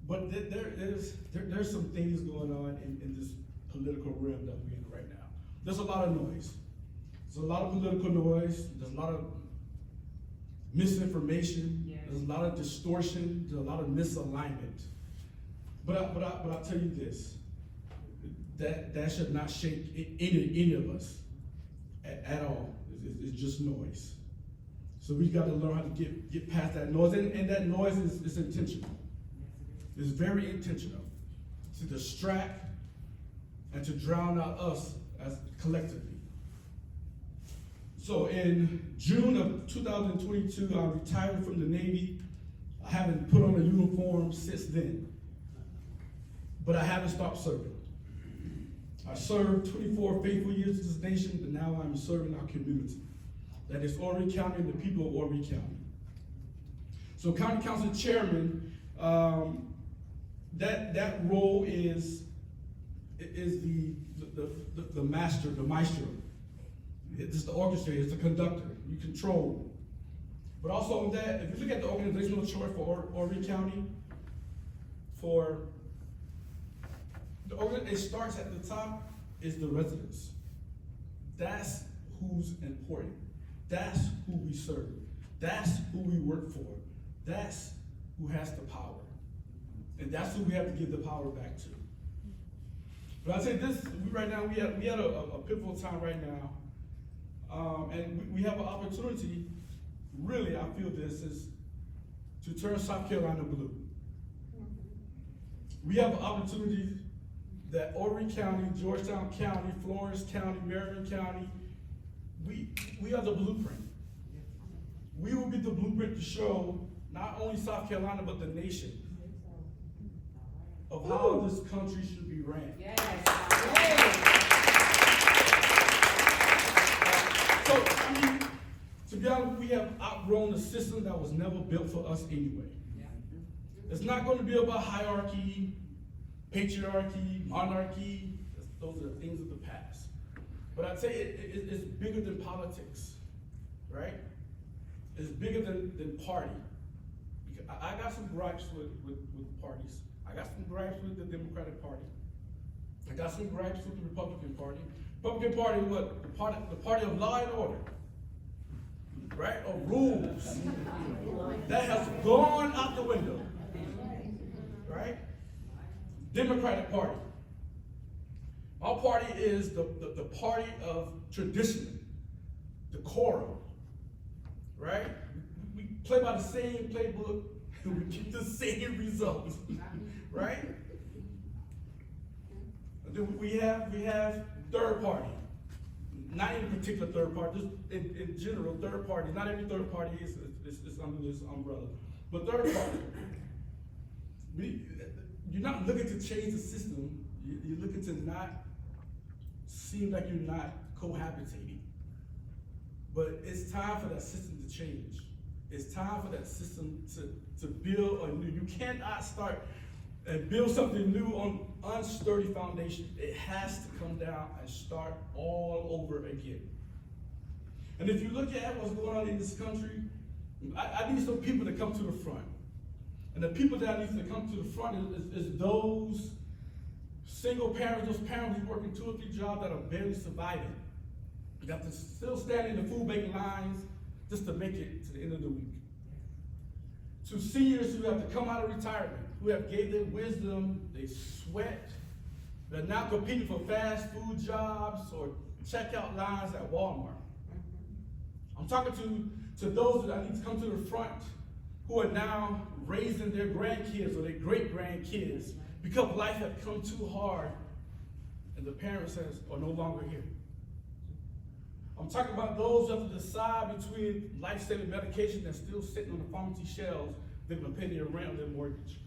But there's some things going on in this political realm that we're in right now. There's a lot of noise. There's a lot of political noise. There's a lot of misinformation. Yes. There's a lot of distortion. There's a lot of misalignment. But I'll tell you this, that should not shake any of us at all. It's just noise. So we got to learn how to get past that noise, and that noise is intentional. It's very intentional to distract and to drown out us as collectively. So in June of 2022, I retired from the Navy. I haven't put on a uniform since then, but I haven't stopped serving. I served 24 faithful years to this nation, but now I'm serving our community. That is Horry County and the people of Horry County. So County Council Chairman, that role is the master, the maestro. It's the orchestrator, it's the conductor, you control. But also in that, if you look at the organizational chart for Horry County, it starts at the top, is the residents. That's who's important. That's who we serve. That's who we work for. That's who has the power. And that's who we have to give the power back to. But I say this, right now, we had a pivotal time right now. And we have an opportunity, really, I feel this, is to turn South Carolina blue. We have an opportunity that Horry County, Georgetown County, Florence County, Marion County, we are the blueprint. We will be the blueprint to show not only South Carolina, but the nation of how this country should be ran. Yes. So, I mean, to be honest, we have outgrown a system that was never built for us anyway. It's not going to be about hierarchy, patriarchy, monarchy. Those are the things of the past. But I'd say it's bigger than politics, right? It's bigger than party. Because I got some gripes with parties. I got some gripes with the Democratic Party. I got some gripes with the Republican Party. Republican Party, what? The party of law and order, right? Of rules. That has gone out the window, right? Democratic Party. Our party is the party of tradition, decorum, right? We play by the same playbook and we get the same results, right? And then we have third party. Not any particular third party, just in general, third party. Not every third party is under this umbrella. But third party, you're not looking to change the system, you're looking to not seem like you're not cohabitating. But it's time for that system to change. It's time for that system to build anew. You cannot start and build something new on unsturdy foundation. It has to come down and start all over again. And if you look at what's going on in this country, I need some people to come to the front. And the people that need to come to the front is those single parents, those parents who working 2 or 3 jobs that are barely surviving. You got to still stand in the food bank lines just to make it to the end of the week. To seniors who have to come out of retirement, who have gave their wisdom, they sweat, they're now competing for fast food jobs or checkout lines at Walmart. I'm talking to those that need to come to the front who are now raising their grandkids or their great-grandkids because life has come too hard and the parents are no longer here. I'm talking about those who have to decide between life-saving medication that's still sitting on the pharmacy shelves, they're going to pay their rent or their mortgage.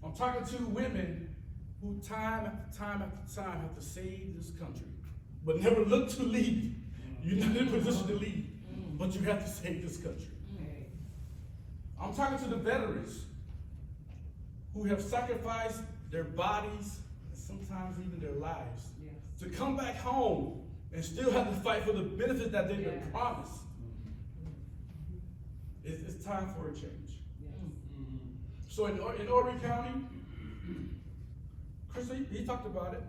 I'm talking to women who time after time after time have to save this country, but never look to leave. You're not in a position to leave, but you have to save this country. I'm talking to the veterans who have sacrificed their bodies and sometimes even their lives to come back home and still have to fight for the benefits that they've been promised. It's time for a change. So in Horry County, Chris, he talked about it.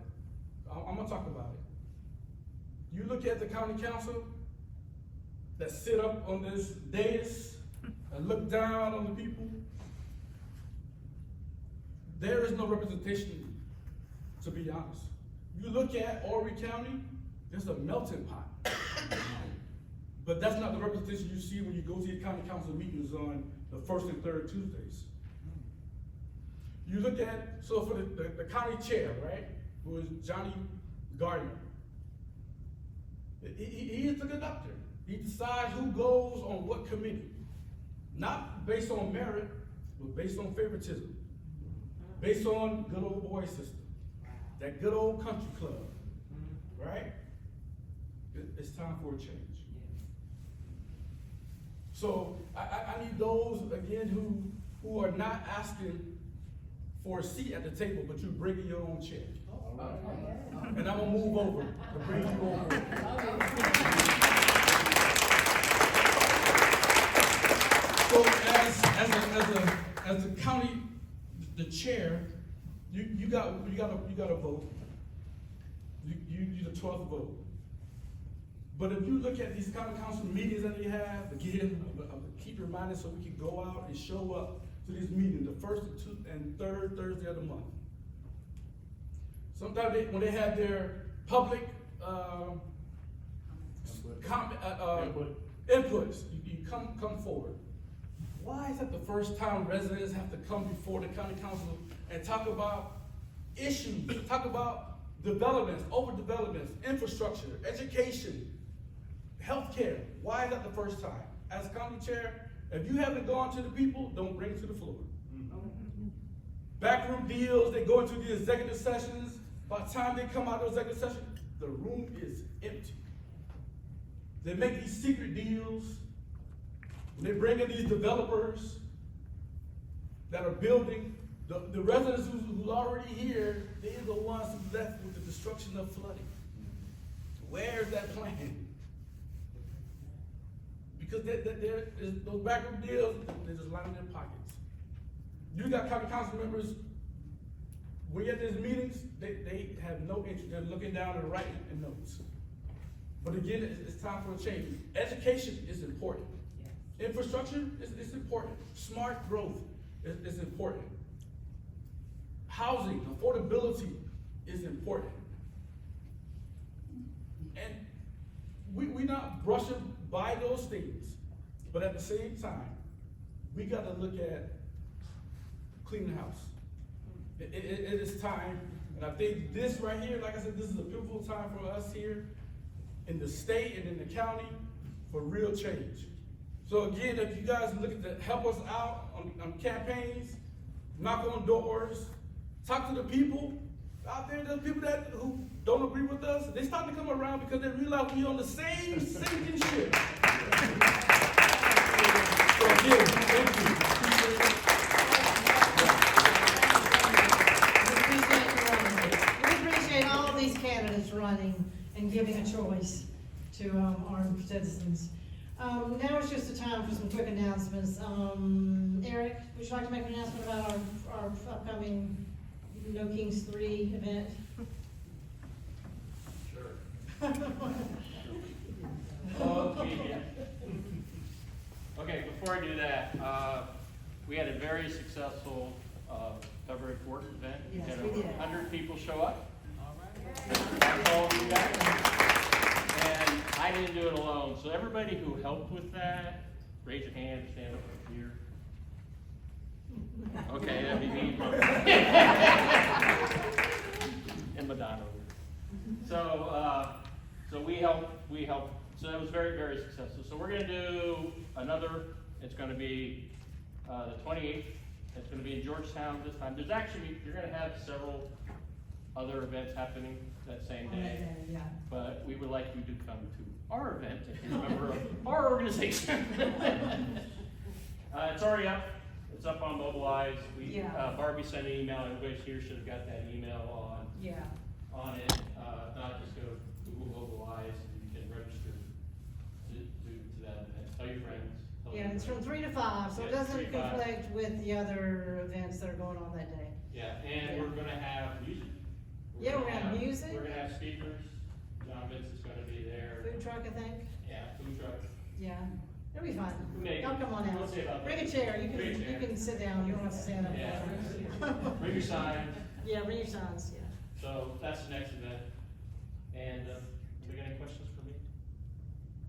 I'm gonna talk about it. You look at the county council that sit up on this dais and look down on the people. There is no representation, to be honest. You look at Horry County, there's a melting pot. But that's not the representation you see when you go to your county council meetings on the first and third Tuesdays. You look at, so for the county chair, right, who is Johnny Gardner. He is the conductor. He decides who goes on what committee. Not based on merit, but based on favoritism. Based on good old boy system. That good old country club, right? It's time for a change. So I need those, again, who are not asking for a seat at the table, but you're bringing your own chair. And I'm gonna move over to bring you over. So as the county, the chair, you got a vote. You're the 12th vote. But if you look at these county council meetings that they have, again, keep reminded so we can go out and show up to these meetings the first and third Thursday of the month. Sometimes when they have their public inputs, you come forward. Why is that the first time residents have to come before the county council and talk about issues, talk about developments, overdevelopments, infrastructure, education, healthcare? Why is that the first time? As county chair, if you haven't gone to the people, don't bring it to the floor. Backroom deals, they go into the executive sessions. By the time they come out of the executive session, the room is empty. They make these secret deals. They bring in these developers that are building. The residents who's already here, they're the ones who left with the destruction of flooding. Where's that plan? Because those backroom deals, they just line their pockets. You got county council members, when you're at these meetings, they have no interest. They're looking down and writing in notes. But again, it's time for a change. Education is important. Infrastructure is important. Smart growth is important. Housing, affordability is important. And we're not brushing by those things, but at the same time, we got to look at cleaning the house. It is time, and I think this right here, like I said, this is a pivotal time for us here in the state and in the county for real change. So again, if you guys are looking to help us out on campaigns, knock on doors, talk to the people out there, the people who don't agree with us, they start to come around because they realize we're on the same sinking ship. So again, thank you. We appreciate all these candidates running and giving a choice to our citizens. Now it's just a time for some quick announcements. Eric, would you like to make an announcement about our upcoming No Kings 3 event? Sure. Okay, before I do that, we had a very successful February 4th event. Yes, had we over did. 100 people show up. That's all we got. And I didn't do it alone. So everybody who helped with that, raise your hand, stand up here. Okay, that'd be me. And Madonna. So we helped. So that was very, very successful. So we're gonna do another, it's gonna be the 28th. It's gonna be in Georgetown this time. There's actually, you're gonna have several other events happening that same day. Yeah. But we would like you to come to our event if you're a member of our organization. It's already up. It's up on Mobilize. Barbie sent an email. Everybody here should have got that email on it. Not just go to Google Mobilize and you can register to that event. Tell your friends. Yeah, it's from 3 to 5, so it Yeah, doesn't 3 to 5. conflict with the other events that are going on that day. Yeah, and we're gonna have music. Yeah, we're gonna have music. We're gonna have speakers, John Vince is gonna be there. Food truck, I think. Yeah, food truck. Yeah, it'll be fun. Maybe. Y'all come on We'll out. see about Bring a that. chair, you Bring a chair. can sit down, you don't have to stand up. Yeah. Bring your sign. Yeah, bring your signs, yeah. So that's the next event. And, we got any questions for me?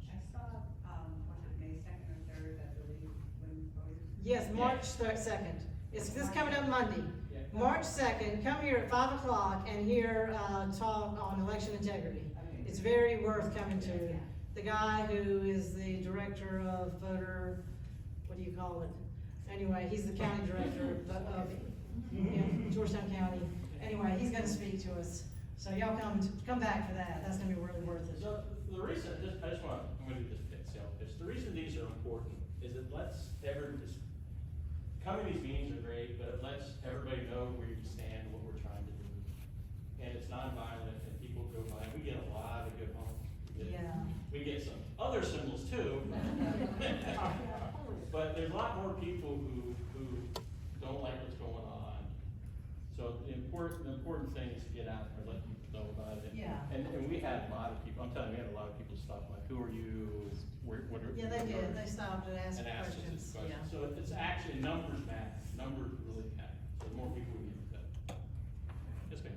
I saw, was it May 2nd or 3rd, I believe, when voters? Yes, March 2nd. It's this coming up Monday. Yeah. March 2nd, come here at 5 o'clock and hear, talk on election integrity. It's very worth coming to. The guy who is the director of voter, what do you call it? Anyway, he's the county director of Georgetown County. Anyway, he's gonna speak to us. So y'all come back for that. That's gonna be really worth it. So the reason, I'm gonna do this sales pitch. The reason these are important is it lets coming to these meetings are great, but it lets everybody know where you stand, what we're trying to do. And it's nonviolent, and people go by. We get a lot of good homes. We get some other symbols too. But there's a lot more people who don't like what's going on. So the important thing is to get out there, let people know about it. Yeah. And we had a lot of people, I'm telling you, we had a lot of people stop like, who are you? What are? Yeah, they did. They stopped and asked And asked us questions. these questions. Yeah. So it's actually, numbers matter. Numbers really matter. So the more people we get, the better. Yes, ma'am.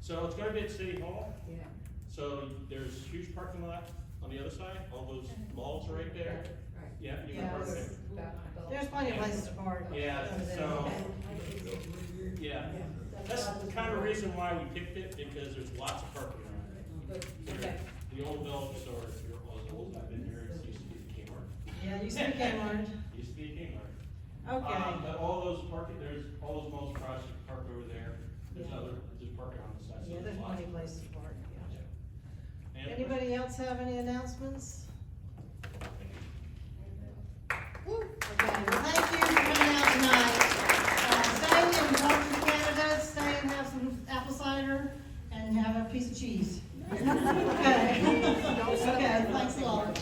So it's gonna be at City Hall. Yeah. So there's huge parking lot on the other side. All those malls are right there. Right. Yeah, you can Yeah, park it's- there. There's plenty of places to park. Yeah, over there. so, yeah. That's kind of the reason why we picked it, because there's lots of parking around there. The old Belgian store, if you're all old, I've been here, it used to be the Kmart. Yeah, you see Kmart. Used to be a Kmart. Okay. But all those there's all those malls across, you can park over there. There's parking on the side. So Yeah, there's lots. plenty of places to park, yeah. And- Anybody else have any announcements? Okay, well, thank you for coming out tonight. Stay and walk to Canada, stay and have some apple cider, and have a piece of cheese. Okay. Okay, thanks a lot.